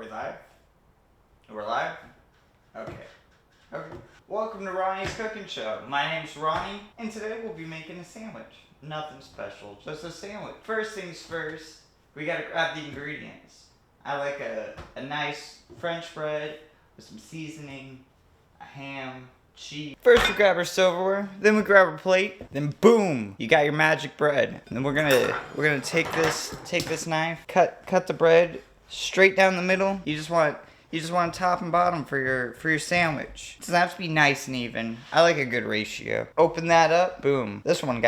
we live? We're live? Okay. Welcome to Ronnie's Cooking Show. My name's Ronnie, and today we'll be making a sandwich. Nothing special, just a sandwich. First things first, we gotta grab the ingredients. I like a nice French bread with some seasoning, a ham, cheese. First we grab our silverware, then we grab our plate, then boom, you got your magic bread. And then we're gonna take this knife, cut the bread straight down the middle. You just want top and bottom for your sandwich. It doesn't have to be nice and even. I like a good ratio. Open that up, boom. This one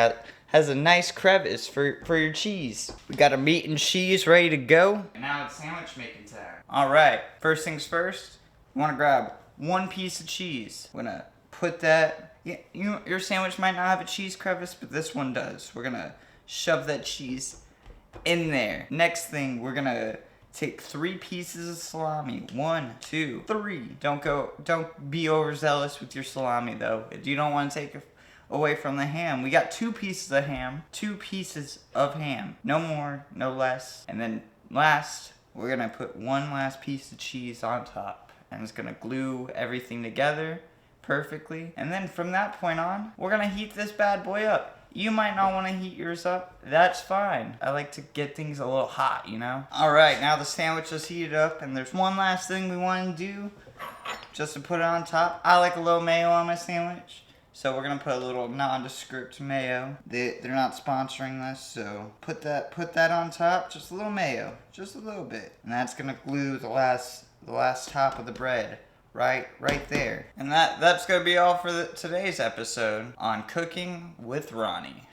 has a nice crevice for your cheese. We got our meat and cheese ready to go. And now it's sandwich making time. Alright, first things first, you wanna grab one piece of cheese. We're gonna put that, your sandwich might not have a cheese crevice, but this one does. We're gonna shove that cheese in there. Next thing, we're gonna take 3 pieces of salami. 1, 2, 3. Don't be overzealous with your salami though. You don't want to take away from the ham. We got 2 pieces of ham. 2 pieces of ham. No more, no less. And then last, we're gonna put one last piece of cheese on top. And it's gonna glue everything together perfectly. And then from that point on, we're gonna heat this bad boy up. You might not want to heat yours up. That's fine. I like to get things a little hot, you know? Alright, now the sandwich is heated up, and there's one last thing we want to do just to put it on top. I like a little mayo on my sandwich, so we're going to put a little nondescript mayo. They're not sponsoring this, so put that on top. Just a little mayo. Just a little bit. And that's going to glue the last top of the bread. Right there. And that's going to be all for today's episode on Cooking with Ronnie.